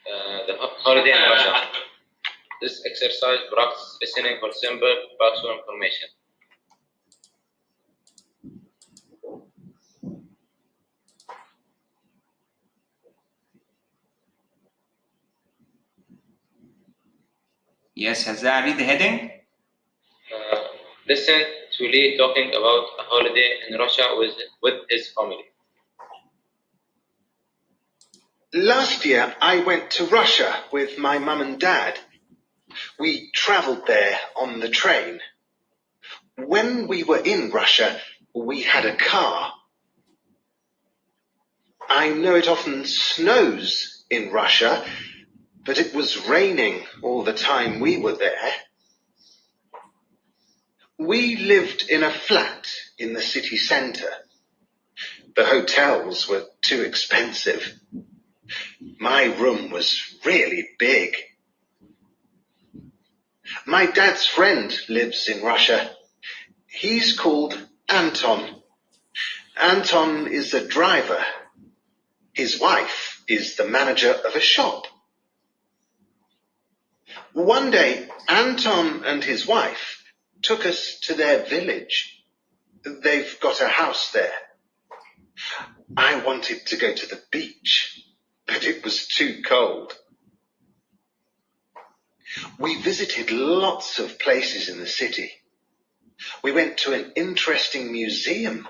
Holiday in Russia. This exercise practices listening for simple factual information. Yes, has that read the heading? Listen to Lee talking about a holiday in Russia with his family. Last year, I went to Russia with my mum and dad. We travelled there on the train. When we were in Russia, we had a car. I know it often snows in Russia, but it was raining all the time we were there. We lived in a flat in the city centre. The hotels were too expensive. My room was really big. My dad's friend lives in Russia. He's called Anton. Anton is a driver. His wife is the manager of a shop. One day, Anton and his wife took us to their village. They've got a house there. I wanted to go to the beach, but it was too cold. We visited lots of places in the city. We went to an interesting museum,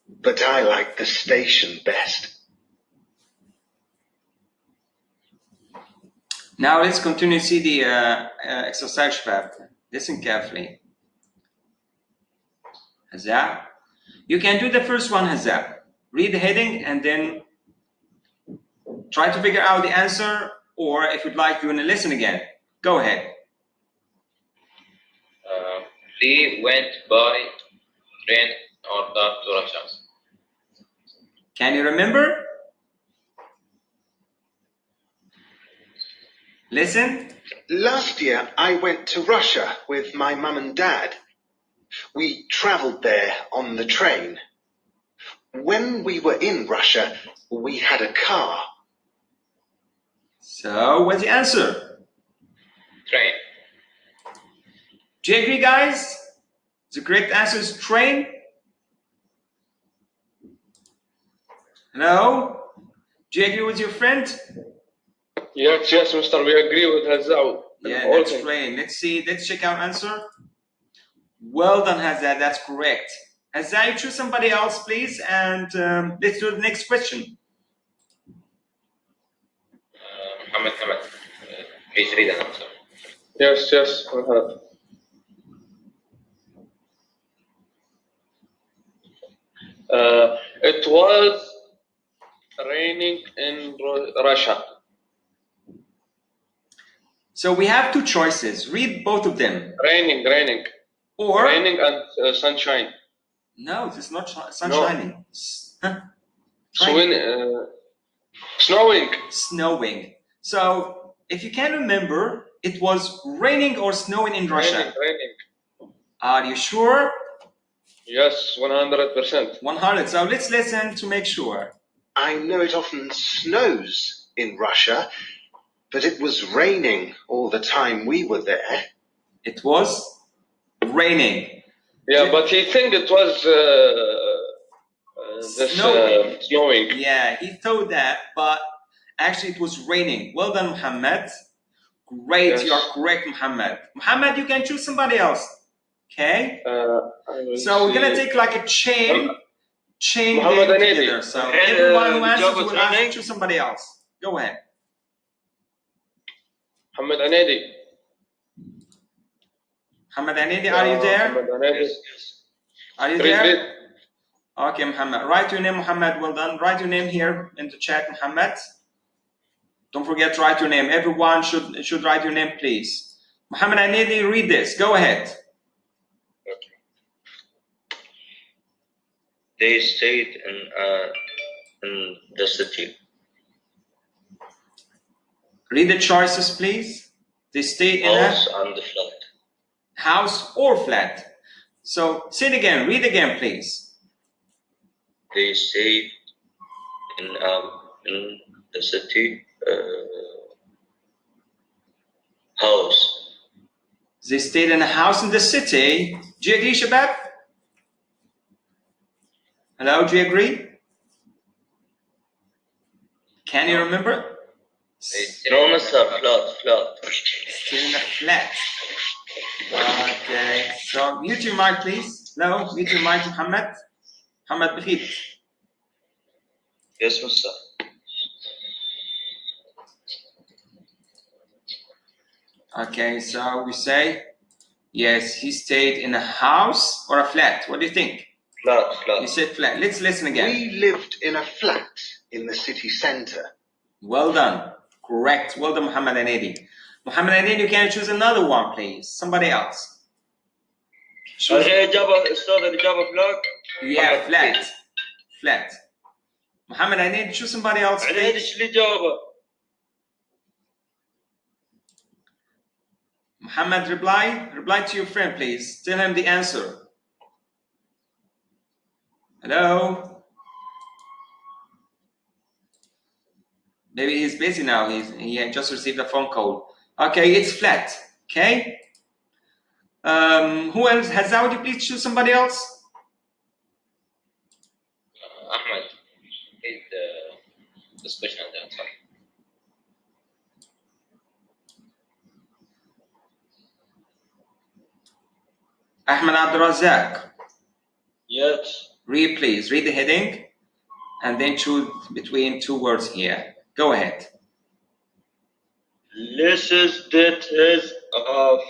but I liked the station best. Now let's continue to see the exercise شباب. Listen carefully. Hazza. You can do the first one, Hazza. Read the heading and then try to figure out the answer, or if you'd like, you want to listen again. Go ahead. Lee went by train or car to Russia. Can you remember? Listen. Last year, I went to Russia with my mum and dad. We travelled there on the train. When we were in Russia, we had a car. So, what's the answer? Train. Do you agree, guys? The correct answer is train. Hello? Do you agree with your friend? Yes, Mr. We agree with Hazza. Yeah, that's train. Let's see. Let's check our answer. Well done, Hazza. That's correct. Hazza, you choose somebody else, please, and let's do the next question. Muhammad, please read an answer. Yes, it was raining in Russia. So we have two choices. Read both of them. Raining. Or raining and sunshine. No, it is not sunshining. No. Snowing. Snowing. So if you can remember, it was raining or snowing in Russia. Raining. Are you sure? Yes, 100%. 100. So let's listen to make sure. I know it often snows in Russia, but it was raining all the time we were there. It was raining. Yeah, but he think it was snowing. Yeah, he thought that, but actually it was raining. Well done, Muhammad. Great, yes. You are correct, Muhammad. Muhammad, you can choose somebody else. Okay? So we're going to take like a chain together. So everyone who answers will have to choose somebody else. Go ahead. Muhammad Anedi. Muhammad Anedi, are you there? Yes. Are you there? Okay, Muhammad. Write your name, Muhammad. Well done. Write your name here in the chat, Muhammad. Don't forget to write your name. Everyone should write your name, please. Muhammad Anedi, read this. Go ahead. Okay. They stayed in the city. Read the choices, please. They stayed in house and the flat. House or flat. So say it again. Read again, please. They stayed in the city house. They stayed in a house in the city. Do you agree, Shabab? Hello, do you agree? Can you remember? No, Mr. Flat. Still in a flat. Okay, so mute your mic, please. Hello, mute your mic, Muhammad. Muhammad Bakhit. Yes, Mr. Okay, so we say, yes, he stayed in a house or a flat. What do you think? Flat. You said flat. Let's listen again. We lived in a flat in the city center. Well done. Correct. Well done, Muhammad Anedi. Muhammad Anedi, you can choose another one, please. Somebody else. Choose. الإجابة flat. Yeah, flat. Flat. Muhammad Anedi, choose somebody else, please. إيش الإجابة؟ Muhammad, reply to your friend, please. Tell him the answer. Hello? Maybe he's busy now. He had just received a phone call. Okay, it's flat. Okay? Who else? Hazza, would you please choose somebody else? Ahmed, read this question and answer. Ahmed Abdurazak. Yes. Read, please. Read the heading and then choose between two words here. Go ahead. Lisa's did his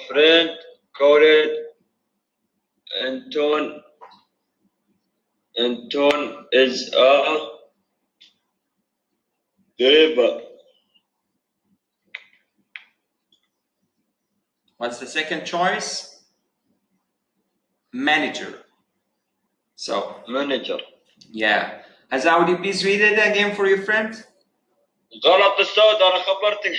friend called Anton. Anton is a driver. What's the second choice? Manager. So, Manager. yeah. Hazza, would you please read it again for your friend? غلط الصوت أنا خبرتك.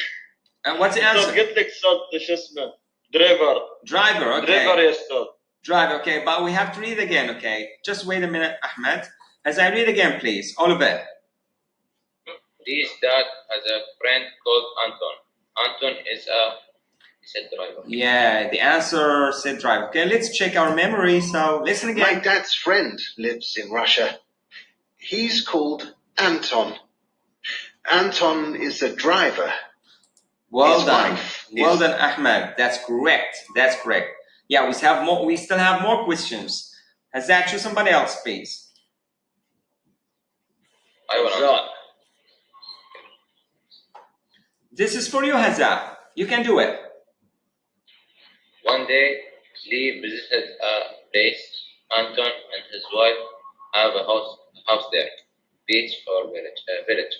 And what's the answer? قلت لك صوت شو اسمه؟ driver. Driver, okay. driver يا أستاذ. Drive, okay, but we have to read again, okay? Just wait a minute, Ahmed. As I read again, please, all of it. His dad has a friend called Anton. Anton is a driver. Yeah, the answer said drive. Okay, let's check our memory. So listen My again. dad's friend lives in Russia. He's called Anton. Anton is a driver. Well His done. wife Well is- done, Ahmed. That's correct. That's correct. Yeah, we have more. We still have more questions. Hazza, choose somebody else, please. I will answer. This is for you, Hazza. You can do it. One day, Lee visited a place. Anton and his wife have a house there, beach or village.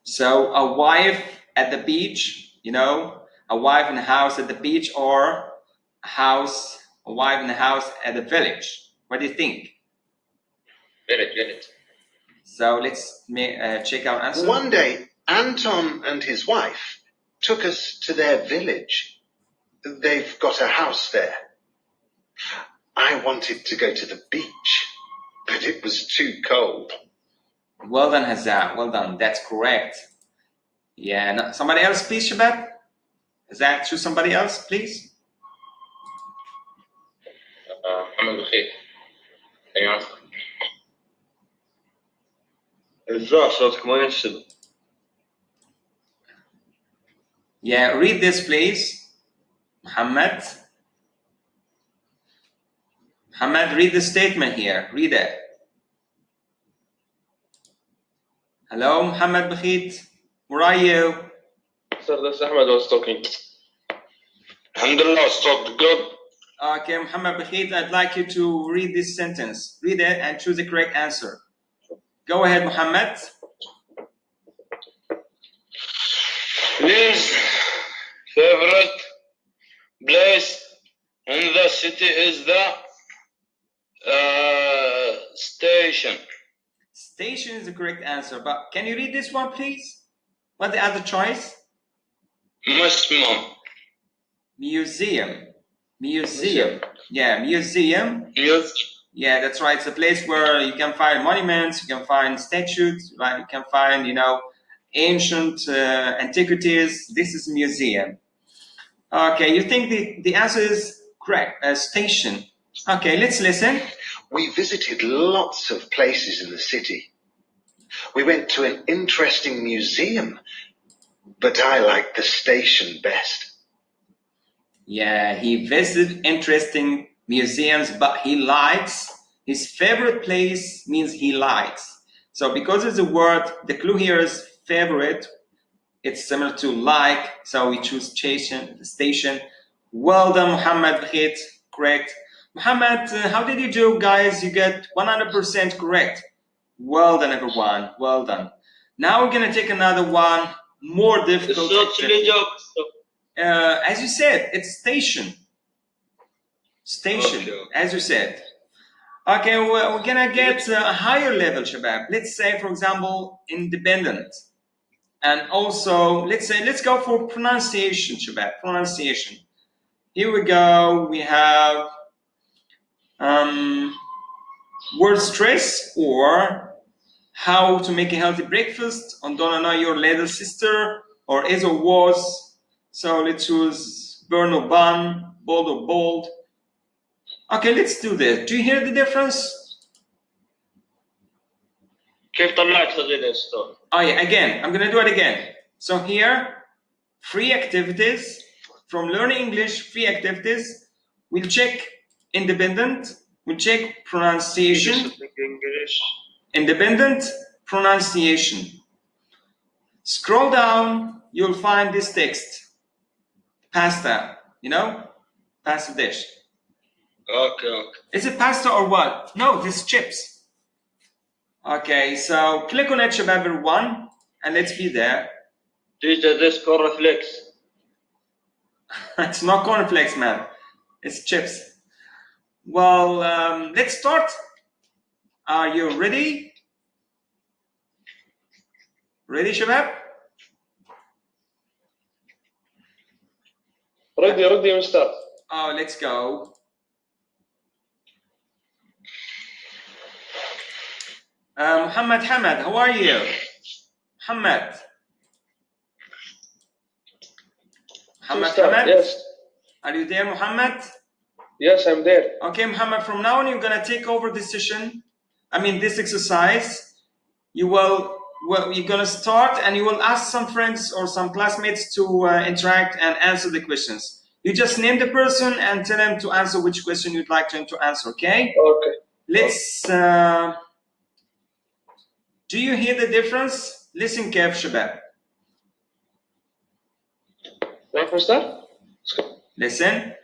So a wife at the beach, you know, a wife in a house at the beach, or a wife in a house at the village. What do you think? Village. So let's check our answer. One day, Anton and his wife took us to their village. They've got a house there. I wanted to go to the beach, but it was too cold. Well done, Hazza. Well done. That's correct. Yeah. No, somebody else, please, Shabab. Hazza, choose somebody else, please. Muhammad Bakhit. Can you answer? إزاي صوتك ما ينسب؟ Yeah. Read this, please. Muhammad. Muhammad, read the statement here. Read it. Hello, Muhammad Bakhit. Where are you? Sir, this Ahmed was talking. الحمد لله الصوت good. Okay, Muhammad Bakhit, I'd like you to read this sentence. Read it and choose the correct answer. Go ahead, Muhammad. His favorite place in the city is the station. Station is the correct answer, but can you read this one, please? What's the other choice? مسمى. Museum. Yeah, museum. Yeah, that's right. It's a place where you can find monuments, you can find statues, right? You can find, ancient antiquities. This is a museum. Okay, you think the answer is correct? Station. Okay, let's listen. We visited lots of places in the city. We went to an interesting museum, but I liked the station best. Yeah, he visited interesting museums, but he likes his favorite place means he likes. So because of the word, the clue here is favorite. It's similar to like, so we choose station. Well done, Muhammad. Hit correct. Muhammad, how did you do, guys? You get 100% correct. Well done, everyone. Well done. Now we're gonna take another one, more difficult. It's not job. As you said, it's station. Station, Okay. as you said. Okay, we're gonna get a higher level, Shabab. Let's say, for example, independent. And also, let's go for pronunciation, Shabab. Pronunciation. Here we go. We have word stress or how to make a healthy breakfast on Don't Know Your Little Sister or is or was. So let's choose burn or bun, bold or bold. Okay, let's do this. Do you hear the difference? كيف طلعت صغيرة ستور؟ Oh yeah, again, I'm gonna do it again. So here, free activities from Learning English, free activities. We'll check independent, we'll check pronunciation, English. independent pronunciation. Scroll down, you'll find this text. Pasta, pasta dish. Okay. Is it pasta or what? No, this is chips. Okay, so click on it, Shabab, everyone, and let's be there. Teacher, this cornflakes. It's not cornflakes, man. It's chips. Well, let's start. Are you ready? Ready, Shabab? Ready, Mister. Oh, let's go. Muhammad Hamad, how are you? Muhammad. Muhammad Hamad? Yes. Are you there, Muhammad? Yes, I'm there. Okay, Muhammad, from now on, you're going to take over this session. This exercise. You're going to start and you will ask some friends or some classmates to interact and answer the questions. You just name the person and tell them to answer which question you'd like them to answer, okay? Okay. Let's, do you hear the difference? Listen carefully, Shabab. Right, Mister? Listen.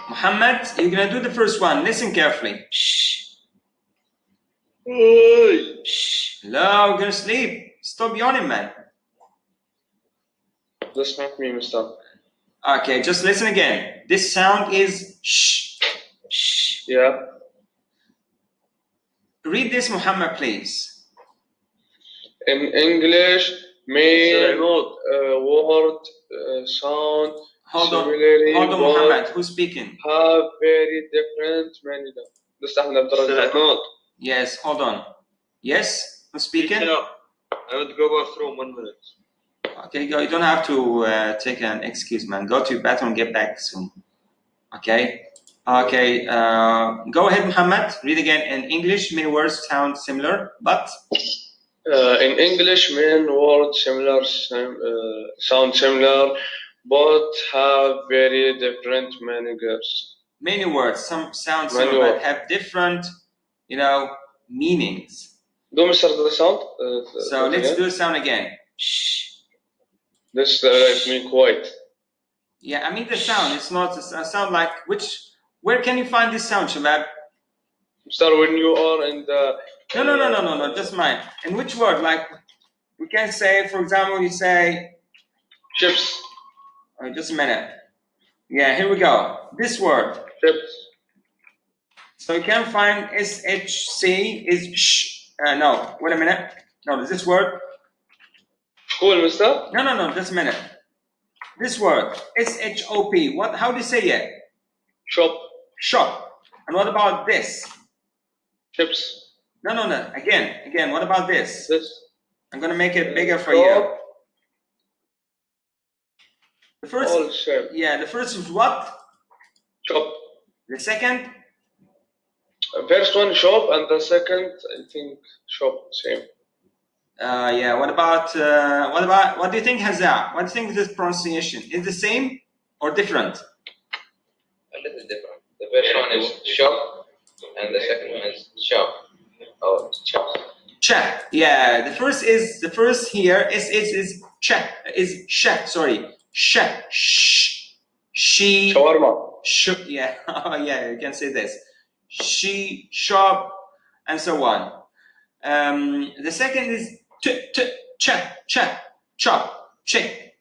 Muhammad, you're going to do the first one. Listen carefully. Shh. Hey. Shh. Hello, we're going to sleep. Stop yawning, man. That's not me, Mister. Okay, just listen again. This sound is shh. Shh. Yeah. Read this, Muhammad, please. In English, main word sound. Hold on, Muhammad. Who's speaking? Have very different meaning. Yes, hold on. Yes, who's speaking? I would go through 1 minute. Okay, go. You don't have to take an excuse, man. Go to your bathroom and get back soon. Okay? Okay, go ahead, Muhammad. Read again. In English, many words sound similar, but... In English, many words sound similar, but have very different meanings. Many words, some sound similar, but have different, meanings. Do Mr. the sound? So let's do the sound again. Shh. This let me quiet. Yeah, the sound. It's not a sound like where can you find this sound, Shabab? Sir, when you are in the... No, just mine. In which word? Like, we can say, for example, you say... Chips. Oh, just a minute. Yeah, here we go. This word. Chips. So you can find SHC is sh. No, wait a minute. No, this word. Cool, mister? No, just a minute. This word, S-H-O-P. What? How do you say it? Shop. Shop. And what about this? Chips. No. Again. What about this? This. I'm gonna make it bigger for shop. you. The first. All shape. Yeah. The first is what? Shop. The second. First one shop, and the second I think shop same. Yeah. What about? What do you think, Hazza? What do you think this pronunciation is the same or different? A little different. The first one is shop, and the second one is shop. Oh, shop. Cha. Yeah. The first here is cha. Is sha. Sorry. Sha. Shh. She. Shawarma. Yeah. Oh, yeah. You can say this. She, shop, and so on. The second is cha, chop, chick,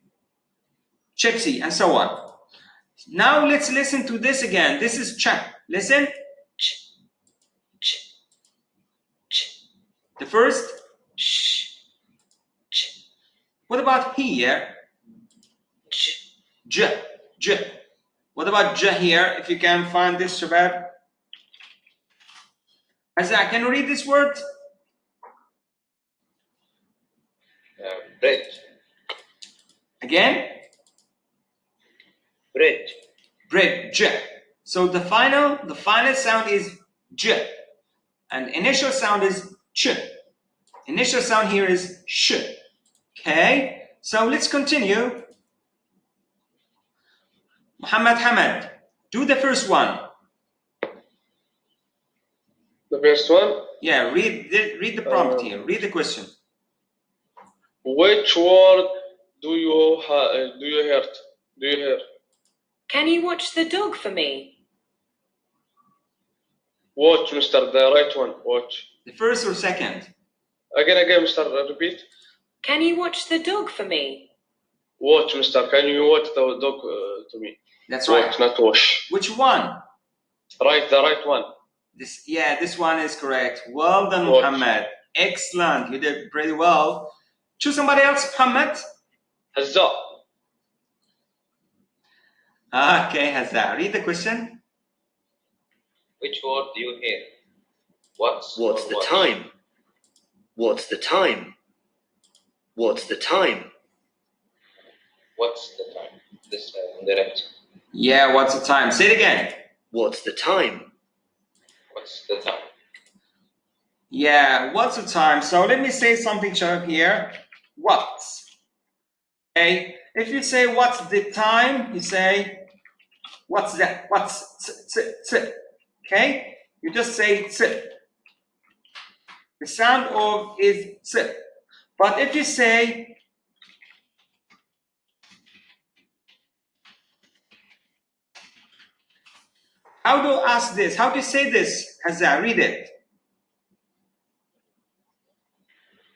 chipsy, and so on. Now let's listen to this again. This is cha. Listen. The first. What about here? J. What about j here? If you can find this, Shabab. Azza, can you read this word? Bread. Again? Bread. Bread, j. So the final sound is j, and initial sound is ch. Initial sound here is sh. Okay, so let's continue. Muhammad Hamad, do the first one. The first one. Yeah, read the prompt here. Read the question. Which word do you hear? Can you watch the dog for me? Watch, Mr. The right one. Watch. The first or second? Again, Mr. Repeat. Can you watch the dog for me? Watch, Mr. Can you watch the dog to me? That's right. Watch, not wash. Which one? Right, the right one. This one is correct. Well done, Watch. Muhammad. Excellent. You did pretty well. Choose somebody else, Muhammad. Hazza. Okay, Hazza. Read the question. Which word do you hear? What's the what? time? What's the time? What's the time? What's the time? This on the left. Yeah, what's the time? Say it again. What's the time? What's the time? Yeah, what's the time? So let me say something here. What? Okay, if you say what's the time, you say what's that? What's okay? You just say the sound of is but if you say how do I ask this? How do you say this? Hazza, read it.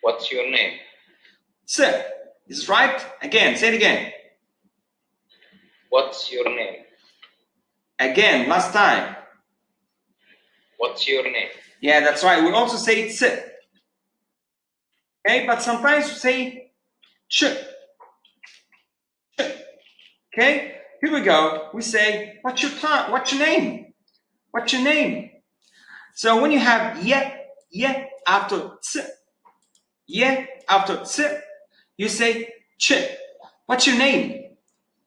What's your name? Sir, this is right. Again, say it again. What's your name? Again, last time. What's your name? Yeah, that's right. We also say ts. Okay, but sometimes we say ch. Okay, here we go. We say, what's your time? What's your name? What's your name? So when you have ye after ts, you say ch. What's your name?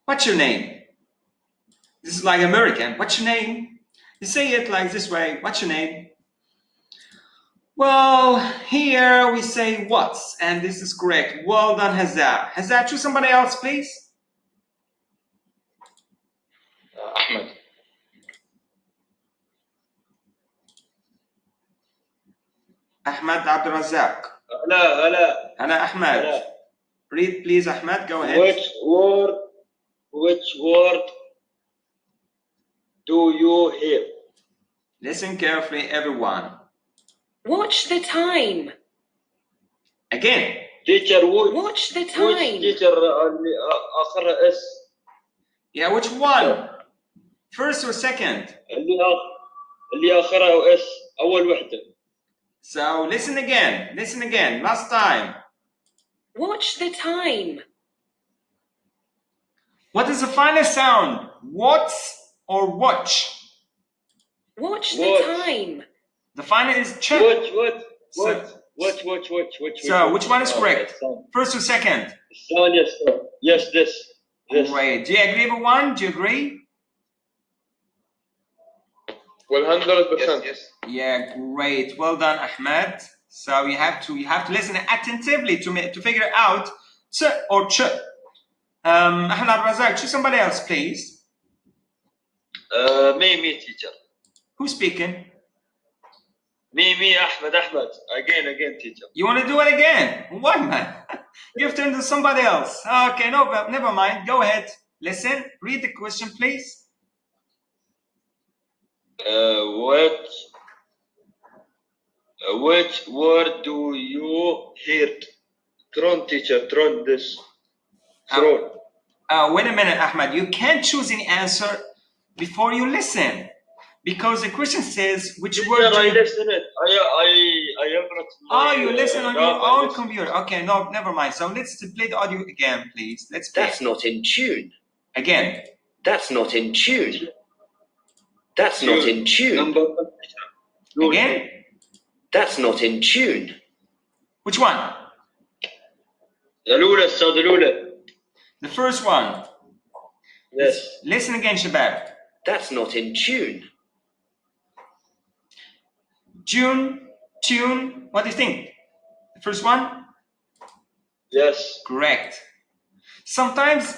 What's your name? This is like American. What's your name? You say it like this way. What's your name? Well, here we say what's, and this is correct. Well done, Hazza. Hazza, choose somebody else, please. Ahmed. Ahmed Abdurazak. Hala. Ahmed. Read, please, Ahmed. Go ahead. Which word do you hear? Listen carefully, everyone. Watch the time. Again. Teacher, Watch the time. which teacher اللي آخرها S? Yeah, which one? First or second? اللي آخرها S أول وحدة. So listen again. Listen again. Last time. Watch the time. What is the final sound? What's or watch? Watch the Watch. time. The final is ch. Watch. So which one is correct? Yes, sound. First or second? Sound, yes, sound. Yes, this. Great. Do you agree, everyone? Do you agree? 100%. Yes. Yeah, great. Well done, Ahmed. So you have to listen attentively to figure out ch or ch. Ahmed Al-Razak, choose somebody else, please. Me, teacher. Who's speaking? Me, Ahmed. Again, teacher. You want to do it again? Why, man? Give turn to somebody else. Okay, no, never mind. Go ahead. Listen. Read the question, please. Which word do you hear? Tron, teacher. Tron, this. Tron. Wait a minute, Ahmed. You can't choose any answer before you listen, because the question says which word do I you... listen it. I have not. Oh, you listen on your own computer. Okay, no, never mind. So let's play the audio again, please. Let's play. That's not in tune. Again. That's not in tune. That's not in tune. Number one. Again. That's not in tune. Which one? الأولى الصاد الأولى. The first one. Yes. Listen again, Shabab. That's not in tune. Tune. What do you think? The first one? Yes. Correct. Sometimes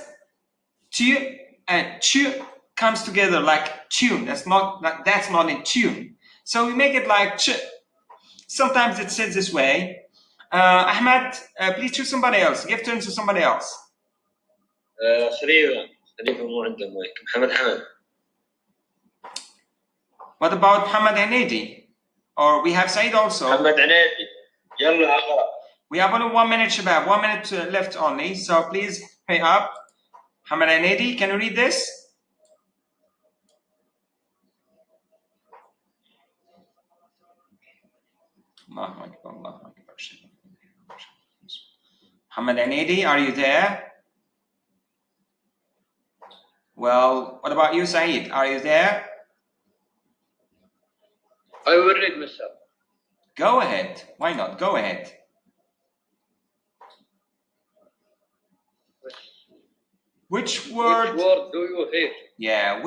tu and chu comes together like tune. That's not in tune. So we make it like ch. Sometimes it says this way. Ahmed, please choose somebody else. Give turn to somebody else. خليفة مو عنده مايك. محمد. What about Muhammad Hanedi? Or we have Said also. محمد عنيدي. يلا أقرأ. We have only 1 minute, Shabab. 1 minute left only. So please pay up. Muhammad Hanedi, can you read this? Muhammad Hanedi, are you there? Well, what about you, Saeed? Are you there? I will read myself. Go ahead. Why not? Go ahead. Which word do you hear? Yeah,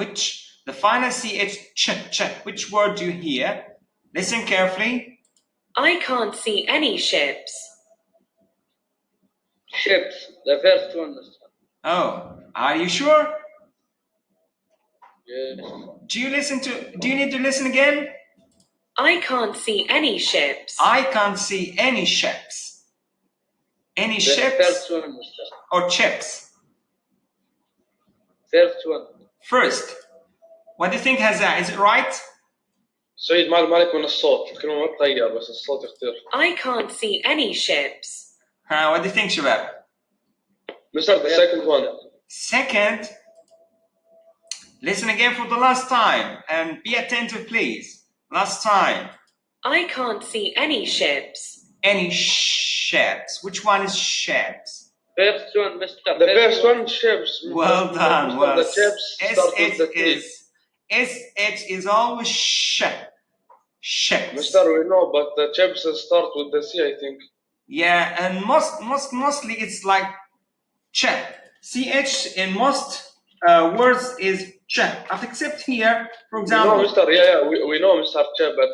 the final CH, ch. Which word do you hear? Listen carefully. I can't see any ships. Ships. The first one. Oh, are you sure? Yes. Do you need to listen again? I can't see any ships. I can't see any ships. Any The ships first one. or chips? First one. First. What do you think, Hazza? Is it right? سعيد مالك من الصوت الكلمة ما تغير بس الصوت يختار. I can't see any ships. What do you think, Shabab? Mr. The second one. Second. Listen again for the last time and be attentive, please. Last time. I can't see any ships. Any ships. Which one is ships? First one, Mr. The first one, ships. Well done. Mr. Well, the ships start with the T. SH is always ships. Mr. We know, but the chips start with the C, I think. Yeah, and mostly it's like ch. CH in most words is ch. Except here, for example. No, Mr. We know, Mr. Ch, but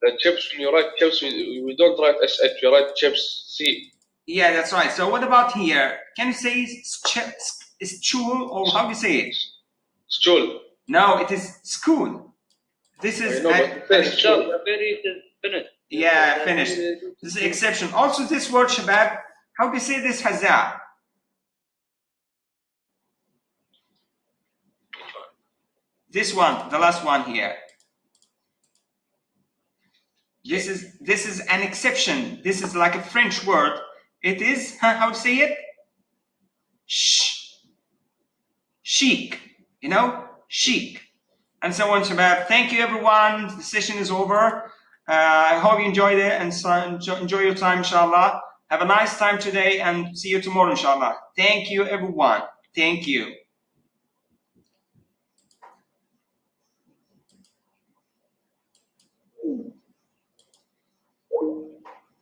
the chips, when you write chips, we don't write SH, we write chips C. Yeah, that's right. So what about here? Can you say stool, or how do you say it? Stool. No, it is school. This is finished. Yeah, finished. This is an exception. Also, this word, Shabab, how do you say this, Hazza? This one, the last one here. This is an exception. This is like a French word. It is, how to say it? Chic. You know? Chic. And so on, Shabab. Thank you, everyone. The session is over. I hope you enjoyed it and enjoy your time, inshallah. Have a nice time today and see you tomorrow, inshallah. Thank you, everyone. Thank you.